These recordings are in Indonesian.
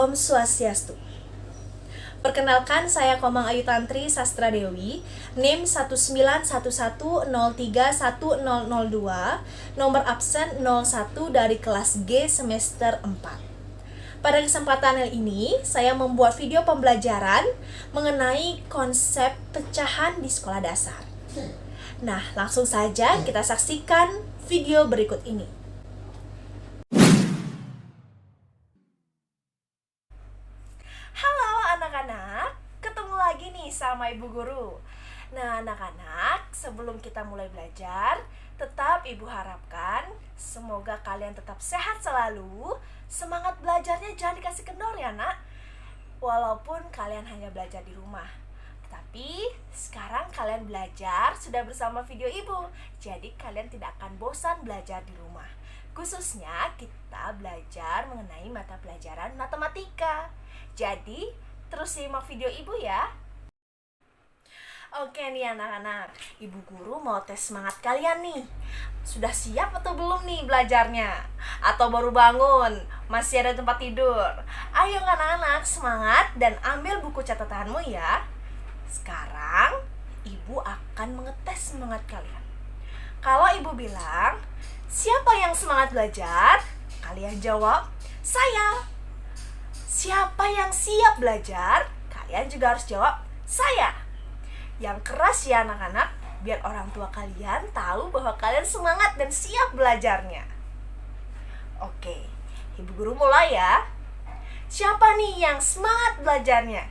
Om Swastiastu. Perkenalkan, saya Komang Ayu Tantri Sastra Dewi, NIM 191031002, nomor absen 01 dari kelas G semester 4. Pada kesempatan ini, saya membuat video pembelajaran mengenai konsep pecahan di sekolah dasar. Nah, langsung saja kita saksikan video berikut ini. Halo anak-anak, ketemu lagi nih sama Ibu Guru. Nah anak-anak, sebelum kita mulai belajar, tetap Ibu harapkan semoga kalian tetap sehat selalu. Semangat belajarnya jangan dikasih kendor ya nak. Walaupun kalian hanya belajar di rumah, tapi sekarang kalian belajar sudah bersama video Ibu. Jadi kalian tidak akan bosan belajar di rumah. Khususnya kita belajar mengenai mata pelajaran matematika. Jadi, terus simak video Ibu ya. Oke nih anak-anak, Ibu Guru mau tes semangat kalian nih. Sudah siap atau belum nih belajarnya? Atau baru bangun? Masih ada tempat tidur? Ayo anak-anak, semangat dan ambil buku catatanmu ya. Sekarang, Ibu akan mengetes semangat kalian. Kalau Ibu bilang, siapa yang semangat belajar? Kalian jawab, saya. Siapa yang siap belajar? Kalian juga harus jawab, saya. Yang keras ya anak-anak, biar orang tua kalian tahu bahwa kalian semangat dan siap belajarnya. Oke, Ibu Guru mulai ya. Siapa nih yang semangat belajarnya?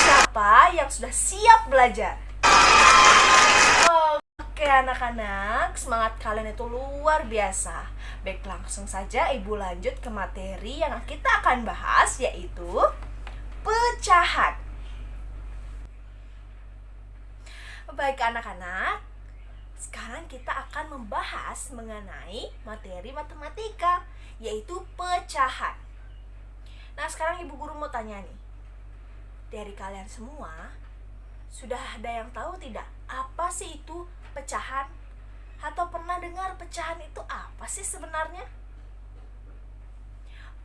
Siapa yang sudah siap belajar? Oke anak-anak, semangat kalian itu luar biasa. Baik, langsung saja Ibu lanjut ke materi yang kita akan bahas, yaitu pecahan. Baik anak-anak, sekarang kita akan membahas mengenai materi matematika, yaitu pecahan. Nah sekarang Ibu Guru mau tanya nih, dari kalian semua, sudah ada yang tahu tidak apa sih itu pecahan? Atau pernah dengar pecahan itu apa sih sebenarnya?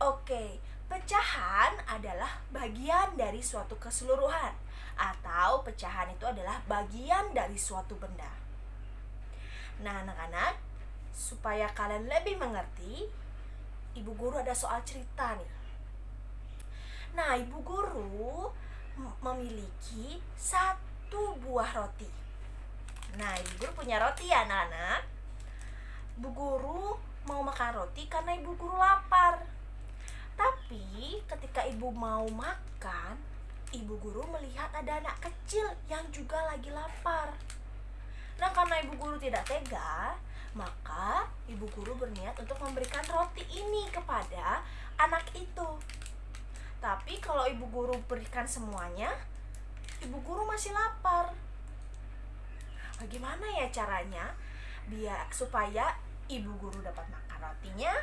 Oke, pecahan adalah bagian dari suatu keseluruhan, atau pecahan itu adalah bagian dari suatu benda. Nah anak-anak, supaya kalian lebih mengerti, Ibu Guru ada soal cerita nih. Nah Ibu Guru memiliki satu buah roti. Nah, Ibu Guru punya roti ya anak-anak. Ibu Guru mau makan roti karena Ibu Guru lapar. Tapi ketika Ibu mau makan, Ibu Guru melihat ada anak kecil yang juga lagi lapar. Nah, karena Ibu Guru tidak tega, maka Ibu Guru berniat untuk memberikan roti ini kepada anak itu. Tapi kalau Ibu Guru berikan semuanya, Ibu Guru masih lapar. Bagaimana ya caranya biar supaya Ibu Guru dapat makan rotinya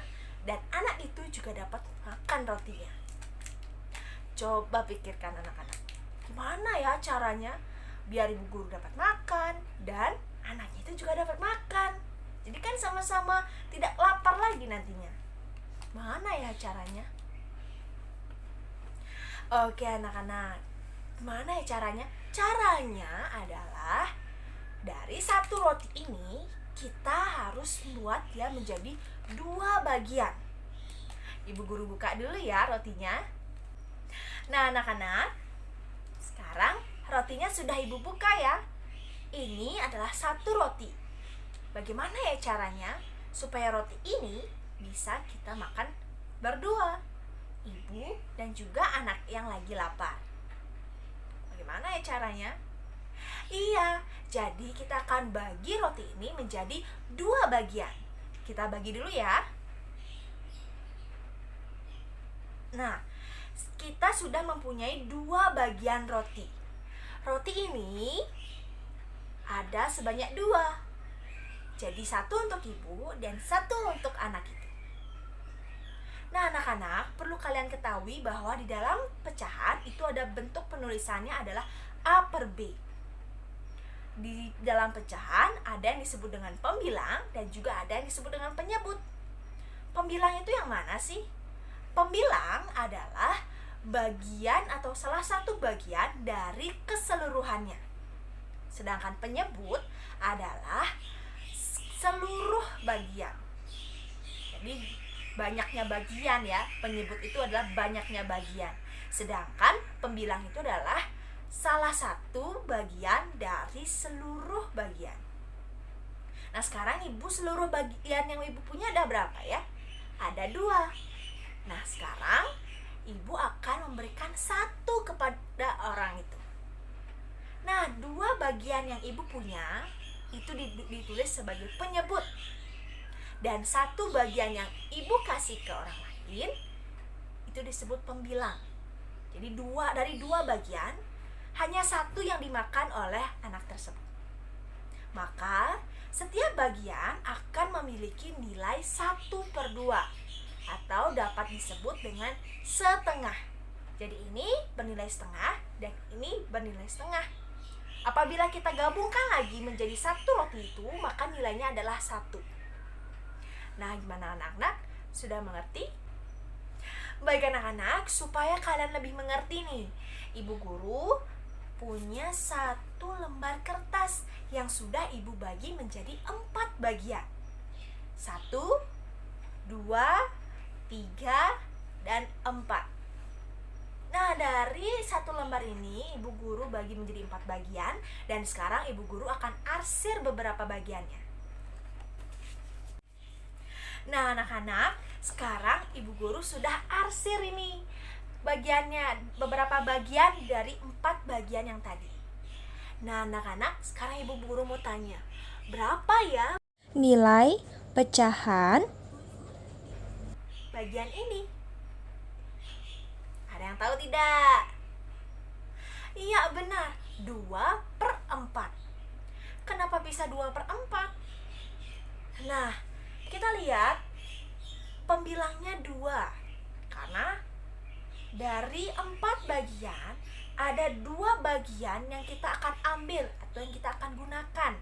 dan anak itu juga dapat makan rotinya? Coba pikirkan anak-anak, gimana ya caranya biar Ibu Guru dapat makan dan anaknya itu juga dapat makan? Jadi kan sama-sama tidak lapar lagi nantinya. Mana ya caranya? Oke anak-anak, gimana ya caranya? Caranya adalah dari satu roti ini, kita harus membuat dia menjadi dua bagian. Ibu Guru buka dulu ya rotinya. Nah anak-anak, sekarang rotinya sudah Ibu buka ya. Ini adalah satu roti. Bagaimana ya caranya supaya roti ini bisa kita makan berdua, Ibu dan juga anak yang lagi lapar? Bagaimana ya caranya? Iya, jadi kita akan bagi roti ini menjadi dua bagian. Kita bagi dulu ya. Nah, kita sudah mempunyai dua bagian roti. Roti ini ada sebanyak dua. Jadi satu untuk Ibu dan satu untuk anak itu. Nah anak-anak, perlu kalian ketahui bahwa di dalam pecahan itu ada bentuk penulisannya adalah A per B. Di dalam pecahan ada yang disebut dengan pembilang dan juga ada yang disebut dengan penyebut. Pembilang itu yang mana sih? Pembilang adalah bagian atau salah satu bagian dari keseluruhannya. Sedangkan penyebut adalah seluruh bagian. Jadi banyaknya bagian ya, penyebut itu adalah banyaknya bagian. Sedangkan pembilang itu adalah salah satu bagian dari seluruh bagian. Nah sekarang ibu seluruh bagian yang ibu punya ada berapa ya? Ada 2. Nah sekarang ibu akan memberikan 1 kepada orang itu. Nah 2 bagian yang ibu punya itu ditulis sebagai penyebut. Dan 1 bagian yang ibu kasih ke orang lain itu disebut pembilang. Jadi dari 2 bagian hanya 1 yang dimakan oleh anak tersebut. Maka setiap bagian akan memiliki nilai 1/2 atau dapat disebut dengan setengah. Jadi ini bernilai setengah dan ini bernilai setengah. Apabila kita gabungkan lagi menjadi 1 roti itu, maka nilainya adalah 1. Nah, gimana anak-anak? Sudah mengerti? Baik anak-anak, supaya kalian lebih mengerti nih, ibu guru punya 1 lembar kertas yang sudah ibu bagi menjadi 4 bagian. 1, 2, 3, dan 4. Nah dari 1 lembar ini ibu guru bagi menjadi 4 bagian. Dan sekarang ibu guru akan arsir beberapa bagiannya. Nah anak-anak, sekarang ibu guru sudah arsir ini bagiannya, beberapa bagian dari 4 bagian yang tadi. Nah anak-anak, sekarang ibu guru mau tanya, berapa ya nilai pecahan bagian ini? Ada yang tahu tidak? Iya benar, 2/4. Kenapa bisa 2/4? Nah, kita lihat pembilangnya 2. Karena dari 4 bagian ada 2 bagian yang kita akan ambil atau yang kita akan gunakan.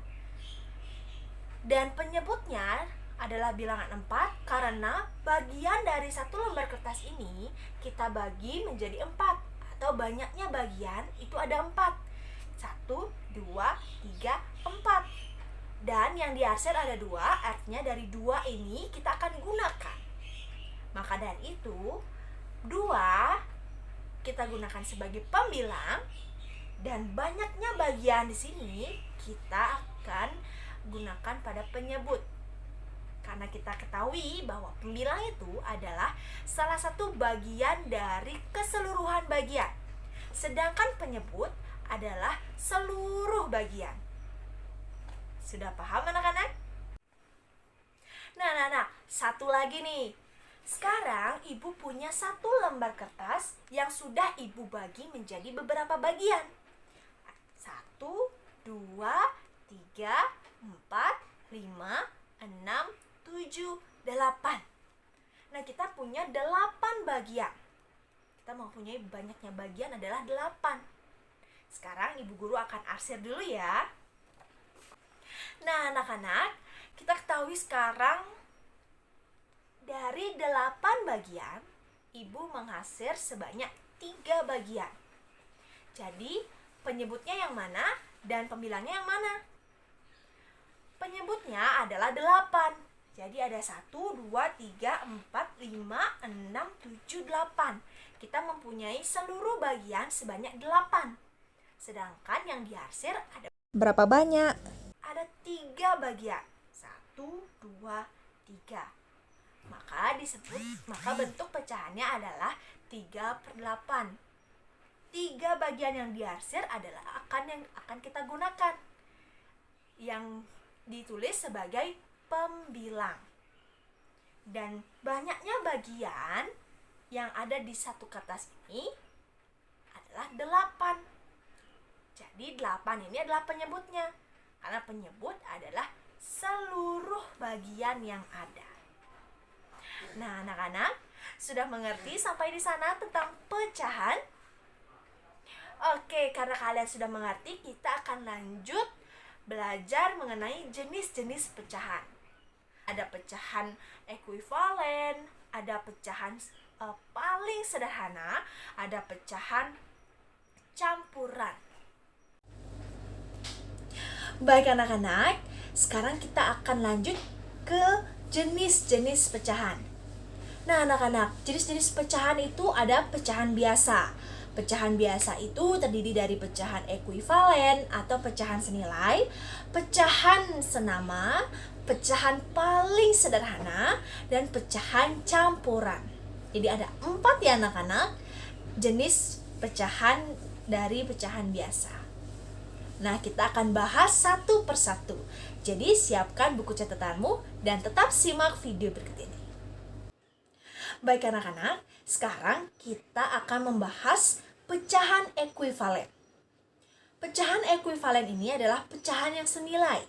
Dan penyebutnya adalah bilangan 4 karena bagian dari 1 lembar kertas ini kita bagi menjadi 4 atau banyaknya bagian itu ada 4. 1, 2, 3, 4. Dan yang diarsir ada 2, artinya dari 2 ini kita akan gunakan. Maka dari itu 2 kita gunakan sebagai pembilang dan banyaknya bagian di sini kita akan gunakan pada penyebut. Karena kita ketahui bahwa pembilang itu adalah salah satu bagian dari keseluruhan bagian. Sedangkan penyebut adalah seluruh bagian. Sudah paham anak-anak? Nah, satu lagi nih. Sekarang ibu punya 1 lembar kertas yang sudah ibu bagi menjadi beberapa bagian. 1, 2, 3, 4, 5, 6, 7, 8. Nah kita punya 8 bagian. Kita mempunyai banyaknya bagian adalah 8. Sekarang ibu guru akan arsir dulu ya. Nah anak-anak, kita ketahui sekarang dari 8 bagian ibu mengarsir sebanyak 3 bagian. Jadi penyebutnya yang mana dan pembilangnya yang mana? Penyebutnya adalah 8. Jadi ada 1, 2, 3, 4, 5, 6, 7, 8. Kita mempunyai seluruh bagian sebanyak 8. Sedangkan yang diarsir ada berapa banyak? Ada 3 bagian. 1, 2, 3. Maka bentuk pecahannya adalah 3/8. 3 bagian yang diarsir adalah yang akan kita gunakan, yang ditulis sebagai pembilang. Dan banyaknya bagian yang ada di 1 kertas ini adalah 8. Jadi 8 ini adalah penyebutnya. Karena penyebut adalah seluruh bagian yang ada. Nah, anak-anak sudah mengerti sampai di sana tentang pecahan? Oke, karena kalian sudah mengerti, kita akan lanjut belajar mengenai jenis-jenis pecahan. Ada pecahan ekuivalen, ada pecahan paling sederhana, ada pecahan campuran. Baik anak-anak, sekarang kita akan lanjut ke jenis-jenis pecahan. Nah anak-anak, jenis-jenis pecahan itu ada pecahan biasa. Pecahan biasa itu terdiri dari pecahan ekuivalen atau pecahan senilai, pecahan senama, pecahan paling sederhana, dan pecahan campuran. Jadi ada 4 ya anak-anak jenis pecahan dari pecahan biasa. Nah, kita akan bahas satu persatu. Jadi, siapkan buku catatanmu dan tetap simak video berikut ini. Baik anak-anak, sekarang kita akan membahas pecahan ekuivalen. Pecahan ekuivalen ini adalah pecahan yang senilai.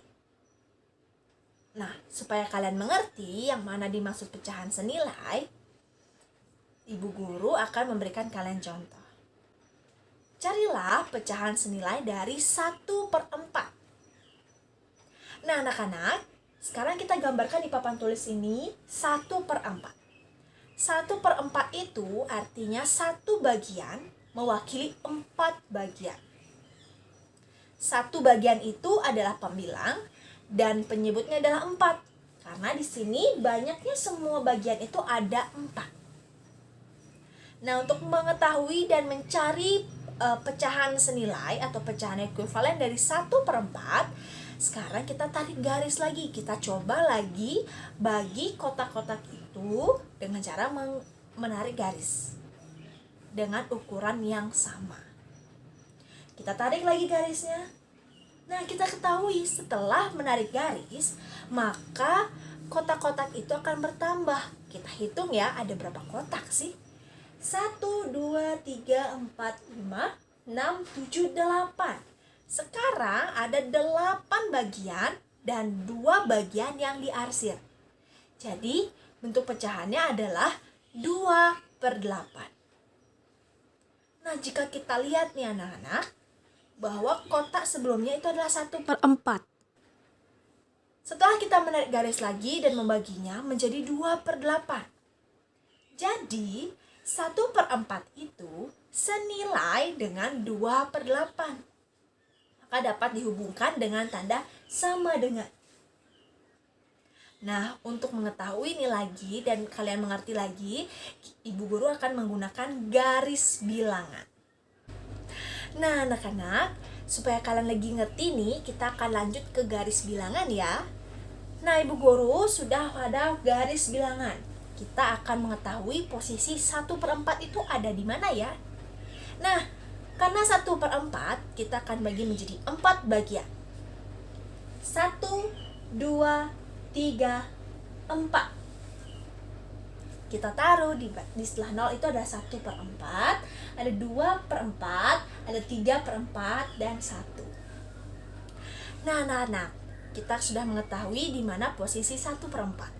Nah, supaya kalian mengerti yang mana dimaksud pecahan senilai, Ibu guru akan memberikan kalian contoh. Carilah pecahan senilai dari 1/4. Nah anak-anak, sekarang kita gambarkan di papan tulis ini 1/4. 1/4 itu artinya 1 bagian mewakili 4 bagian. 1 bagian itu adalah pembilang dan penyebutnya adalah 4. Karena di sini banyaknya semua bagian itu ada 4. Nah, untuk mengetahui dan mencari pecahan senilai atau pecahan ekuivalen dari 1/4, sekarang kita tarik garis lagi. Kita coba lagi bagi kotak-kotak itu dengan cara menarik garis dengan ukuran yang sama. Kita tarik lagi garisnya. Nah, kita ketahui setelah menarik garis, maka kotak-kotak itu akan bertambah. Kita hitung ya, ada berapa kotak sih? 1, 2, 3, 4, 5, 6, 7, 8. Sekarang ada 8 bagian dan 2 bagian yang diarsir. Jadi bentuk pecahannya adalah 2/8. Nah, jika kita lihat nih anak-anak, bahwa kotak sebelumnya itu adalah 1/4. Setelah kita menarik garis lagi dan membaginya menjadi 2/8. Jadi 1/4 itu senilai dengan 2/8. Maka dapat dihubungkan dengan tanda sama dengan. Nah, untuk mengetahui ini lagi dan kalian mengerti lagi, Ibu guru akan menggunakan garis bilangan. Nah, anak-anak, supaya kalian lagi ngerti nih, kita akan lanjut ke garis bilangan ya. Nah, Ibu guru sudah pada garis bilangan. Kita akan mengetahui posisi 1/4 itu ada di mana ya. Nah, karena 1/4 kita akan bagi menjadi 4 bagian. 1, 2, 3, 4. Kita taruh di setelah 0 itu ada 1/4, ada 2/4, ada 3/4 dan 1. Nah, anak-anak, kita sudah mengetahui di mana posisi 1/4.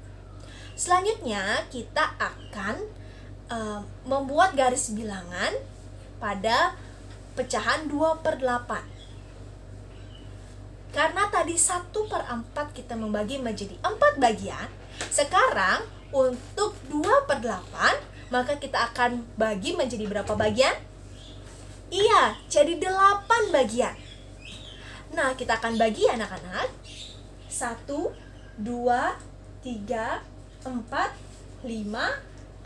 Selanjutnya kita akan membuat garis bilangan pada pecahan 2/8. Karena tadi 1/4 kita membagi menjadi 4 bagian, sekarang untuk 2/8 maka kita akan bagi menjadi berapa bagian? Iya, jadi 8 bagian. Nah, kita akan bagi anak-anak 1, 2, 3, 4, 5,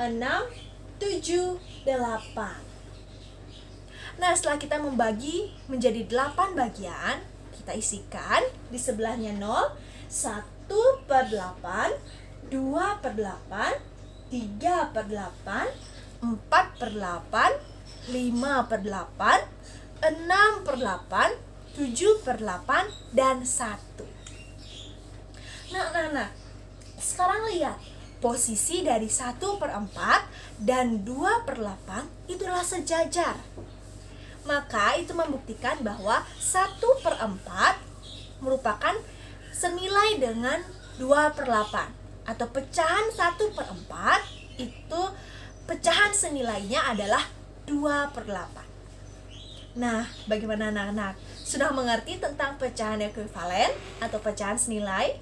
6, 7, 8. Nah, setelah kita membagi menjadi 8 bagian, kita isikan di sebelahnya 0, 1/8, 2/8, 3/8, 4/8, 5/8, 6/8, 7/8, dan 1. Nah, sekarang lihat posisi dari 1/4 dan 2/8 itu adalah sejajar. Maka itu membuktikan bahwa 1/4 merupakan senilai dengan 2/8 atau pecahan 1/4 itu pecahan senilainya adalah 2/8. Nah, bagaimana anak-anak? Sudah mengerti tentang pecahan ekuivalen atau pecahan senilai?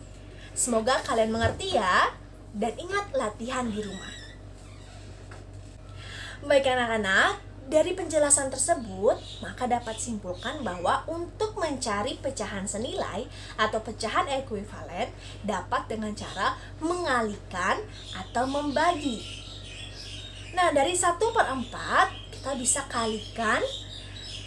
Semoga kalian mengerti ya, dan ingat latihan di rumah. Baik anak-anak, dari penjelasan tersebut, maka dapat simpulkan bahwa untuk mencari pecahan senilai atau pecahan ekuivalen dapat dengan cara mengalihkan atau membagi. Nah, dari 1/4 kita bisa kalikan,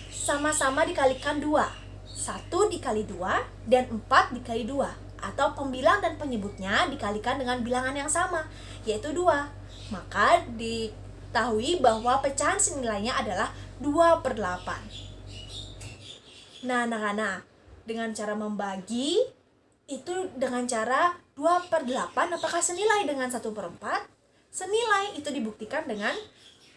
sama-sama dikalikan 2. 1 dikali 2 dan 4 dikali 2. Atau pembilang dan penyebutnya dikalikan dengan bilangan yang sama, yaitu 2. Maka diketahui bahwa pecahan senilainya adalah 2/8. Nah, anak-anak, dengan cara membagi itu dengan cara 2/8 apakah senilai dengan 1/4? Senilai. Itu dibuktikan dengan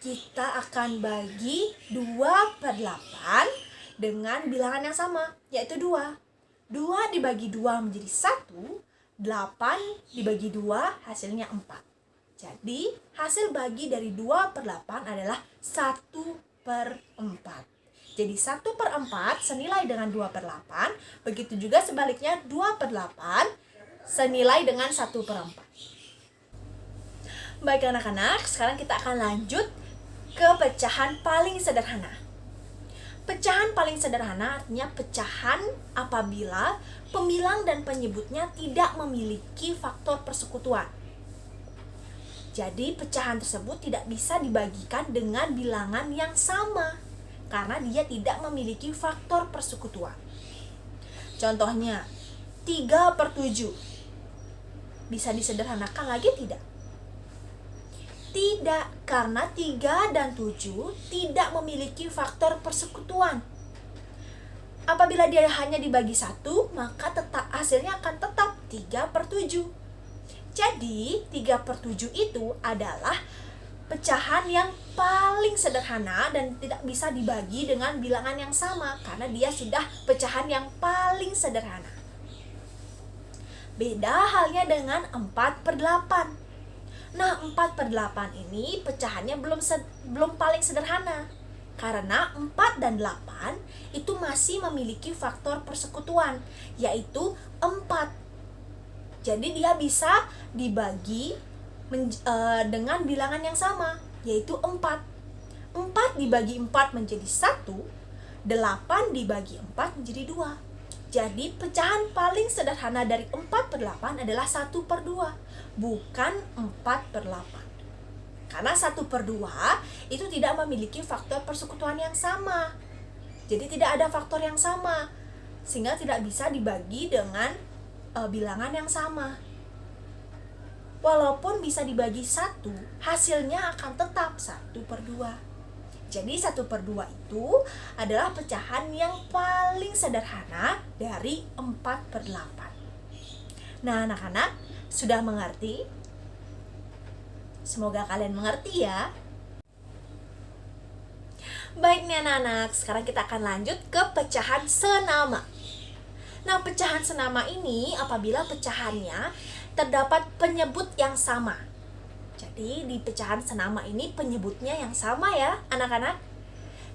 kita akan bagi 2/8 dengan bilangan yang sama, yaitu 2. 2 dibagi 2 menjadi 1, 8 dibagi 2 hasilnya 4. Jadi hasil bagi dari 2/8 adalah 1/4. Jadi 1/4 senilai dengan 2/8, begitu juga sebaliknya 2/8 senilai dengan 1/4. Baik anak-anak, sekarang kita akan lanjut ke pecahan paling sederhana. Pecahan paling sederhana artinya pecahan apabila pembilang dan penyebutnya tidak memiliki faktor persekutuan. Jadi pecahan tersebut tidak bisa dibagikan dengan bilangan yang sama karena dia tidak memiliki faktor persekutuan. Contohnya 3/7. Bisa disederhanakan lagi tidak? Tidak, karena 3 dan 7 tidak memiliki faktor persekutuan. Apabila dia hanya dibagi 1, maka hasilnya akan tetap 3/7. Jadi 3/7 itu adalah pecahan yang paling sederhana dan tidak bisa dibagi dengan bilangan yang sama karena dia sudah pecahan yang paling sederhana. Beda halnya dengan 4/8. Nah, 4/8 ini pecahannya belum paling sederhana. Karena 4 dan 8 itu masih memiliki faktor persekutuan, yaitu 4. Jadi dia bisa dibagi dengan bilangan yang sama, yaitu 4. 4 dibagi 4 menjadi 1, 8 dibagi 4 menjadi 2. Jadi pecahan paling sederhana dari 4/8 adalah 1/2, bukan 4/8. Karena 1/2 itu tidak memiliki faktor persekutuan yang sama. Jadi tidak ada faktor yang sama, sehingga tidak bisa dibagi dengan bilangan yang sama. Walaupun bisa dibagi 1, hasilnya akan tetap 1/2. Jadi 1/2 itu adalah pecahan yang paling sederhana dari 4/8. Nah, anak-anak sudah mengerti? Semoga kalian mengerti ya. Baik nih anak-anak, sekarang kita akan lanjut ke pecahan senama. Nah, pecahan senama ini apabila pecahannya terdapat penyebut yang sama. Jadi di pecahan senama ini penyebutnya yang sama ya anak-anak.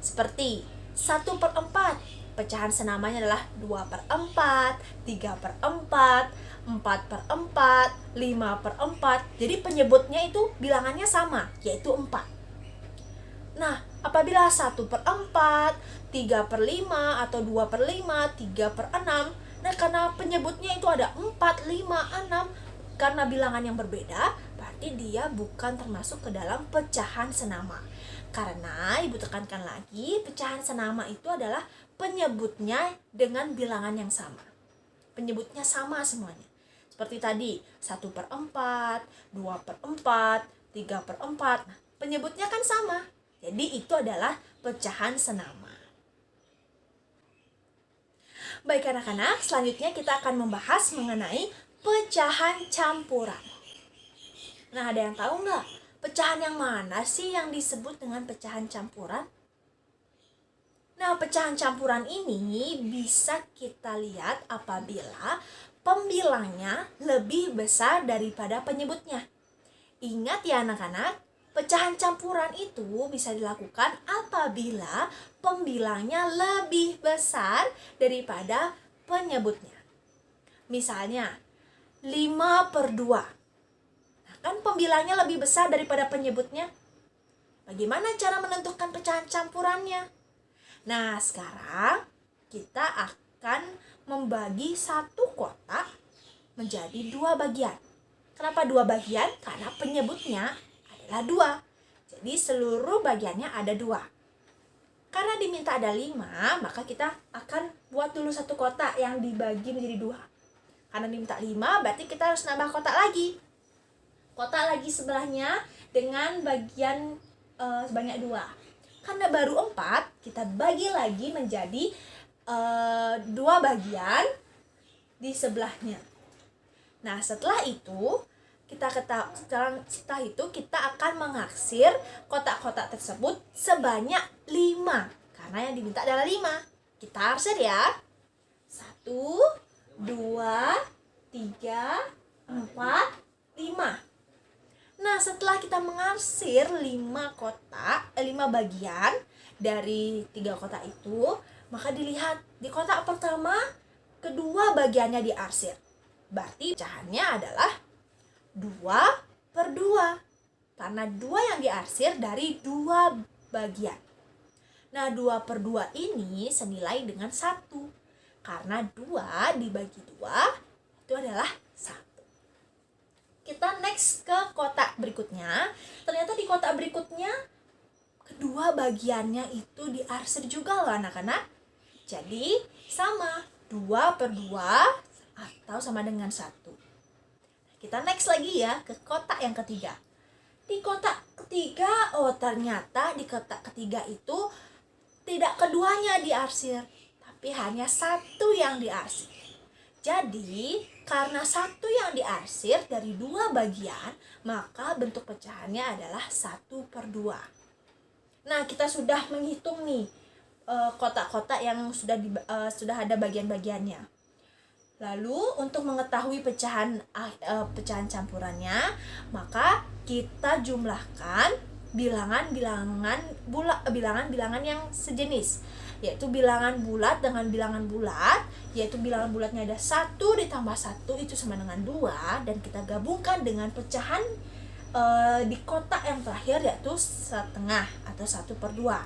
Seperti 1/4, pecahan senamanya adalah 2/4, 3/4, 4/4, 5/4. Jadi penyebutnya itu bilangannya sama, yaitu 4. Nah, apabila 1/4, 3/5 atau 2/5, 3/6, nah karena penyebutnya itu ada 4, 5, 6, karena bilangan yang berbeda, berarti dia bukan termasuk ke dalam pecahan senama. Karena ibu tekankan lagi, pecahan senama itu adalah penyebutnya dengan bilangan yang sama. Penyebutnya sama semuanya. Seperti tadi, 1/4, 2/4, 3/4. Nah, penyebutnya kan sama. Jadi itu adalah pecahan senama. Baik anak-anak, selanjutnya kita akan membahas mengenai pecahan campuran. Nah, ada yang tahu nggak? Pecahan yang mana sih yang disebut dengan pecahan campuran? Nah, pecahan campuran ini bisa kita lihat apabila pembilangnya lebih besar daripada penyebutnya. Ingat ya anak-anak, pecahan campuran itu bisa dilakukan apabila pembilangnya lebih besar daripada penyebutnya. Misalnya, 5/2. Nah, kan pembilangnya lebih besar daripada penyebutnya. Bagaimana cara menentukan pecahan campurannya? Nah, sekarang kita akan membagi satu kotak menjadi 2 bagian. Kenapa 2 bagian? Karena penyebutnya adalah 2. Jadi seluruh bagiannya ada 2. Karena diminta ada 5, maka kita akan buat dulu satu kotak yang dibagi menjadi 2. Karena diminta 5, berarti kita harus nambah kotak lagi. Kotak lagi sebelahnya dengan bagian sebanyak 2. Karena baru 4, kita bagi lagi menjadi 2 bagian di sebelahnya. Nah, setelah itu kita akan mengarsir kotak-kotak tersebut sebanyak 5. Karena yang diminta adalah 5. Kita arsir ya. 1, 2, 3, 4, 5. Nah, setelah kita mengarsir 5 bagian dari 3 kotak itu, maka dilihat di kotak pertama kedua bagiannya diarsir. Berarti pecahannya adalah 2/2. Karena 2 yang diarsir dari 2 bagian. Nah, 2/2 ini senilai dengan 1. Karena 2 dibagi 2 itu adalah 1. Kita next ke kotak berikutnya. Ternyata di kotak berikutnya kedua bagiannya itu diarsir juga loh anak-anak. Jadi sama 2/2 atau sama dengan 1. Kita next lagi ya ke kotak yang ketiga. Di kotak ketiga, ternyata di kotak ketiga itu tidak keduanya diarsir, tapi hanya 1 yang diarsir. Jadi, karena 1 yang diarsir dari 2 bagian, maka bentuk pecahannya adalah 1/2. Nah, kita sudah menghitung nih kotak-kotak yang sudah ada bagian-bagiannya. Lalu, untuk mengetahui pecahan campurannya, maka kita jumlahkan bilangan-bilangan yang sejenis, yaitu bilangan bulat dengan bilangan bulat, yaitu bilangan bulatnya ada 1 ditambah 1 itu sama dengan 2, dan kita gabungkan dengan pecahan di kotak yang terakhir yaitu setengah atau 1/2.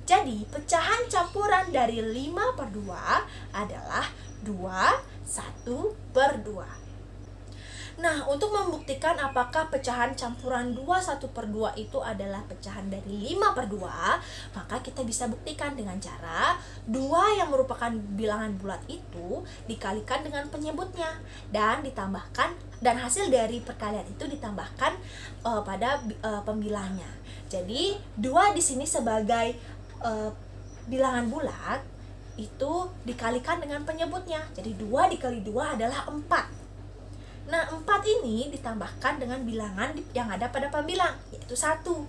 Jadi pecahan campuran dari 5/2 adalah 1/2. Nah, untuk membuktikan apakah pecahan campuran 1/2 itu adalah pecahan dari 5/2, maka kita bisa buktikan dengan cara 2 yang merupakan bilangan bulat itu dikalikan dengan penyebutnya dan hasil dari perkalian itu ditambahkan pada pembilangnya. Jadi, 2 di sini sebagai bilangan bulat itu dikalikan dengan penyebutnya. Jadi 2 dikali 2 adalah 4. Nah, 4 ini ditambahkan dengan bilangan yang ada pada pembilang, yaitu 1.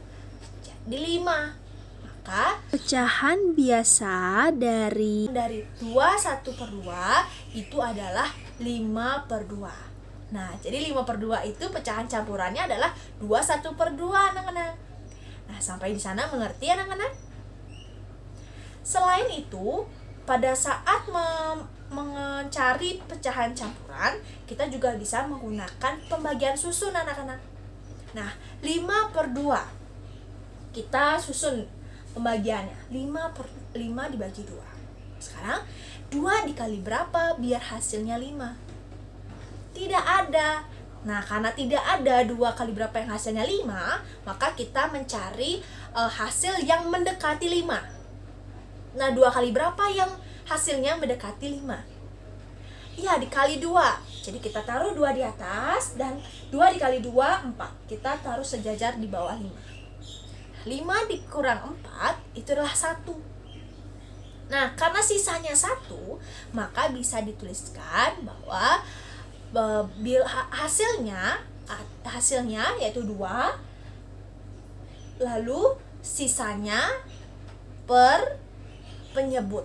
Jadi 5. Maka Pecahan biasa dari 2 1/2 itu adalah 5/2. Nah, jadi 5/2 itu pecahan campurannya adalah 2 1/2, anak-anak. Nah, sampai di sana mengerti anak-anak? Selain itu, pada saat mencari pecahan campuran, kita juga bisa menggunakan pembagian susun anak-anak. Nah, 5/2 kita susun pembagiannya. 5 dibagi 2. Sekarang 2 dikali berapa biar hasilnya 5? Tidak ada. Nah, karena tidak ada 2 kali berapa yang hasilnya 5, maka kita mencari hasil yang mendekati 5. Nah, 2 kali berapa yang hasilnya mendekati 5? Iya, dikali 2. Jadi kita taruh 2 di atas, dan 2 dikali 2, 4. Kita taruh sejajar di bawah 5. 5 dikurang 4, itu adalah 1. Nah, karena sisanya 1, maka bisa dituliskan bahwa hasilnya yaitu 2, lalu sisanya per penyebut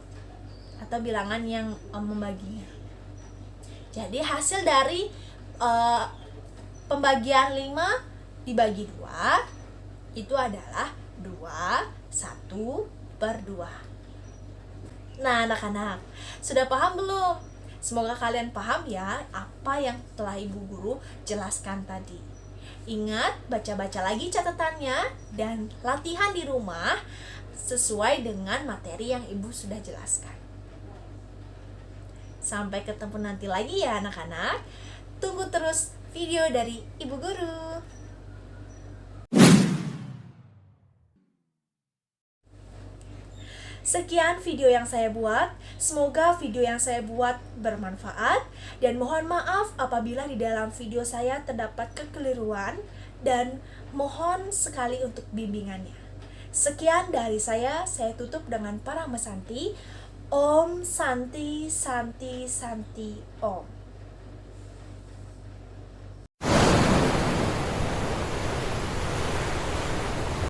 atau bilangan yang membaginya. Jadi hasil dari pembagian 5 dibagi 2 itu adalah 2 1/2. Nah, anak-anak, sudah paham belum? Semoga kalian paham ya apa yang telah Ibu Guru jelaskan tadi. Ingat, baca-baca lagi catatannya dan latihan di rumah sesuai dengan materi yang Ibu sudah jelaskan. Sampai ketemu nanti lagi ya anak-anak. Tunggu terus video dari Ibu Guru. Sekian video yang saya buat. Semoga video yang saya buat bermanfaat dan mohon maaf apabila di dalam video saya terdapat kekeliruan dan mohon sekali untuk bimbingannya. Sekian dari saya tutup dengan Parama Santi. Om Santi Santi Santi Om.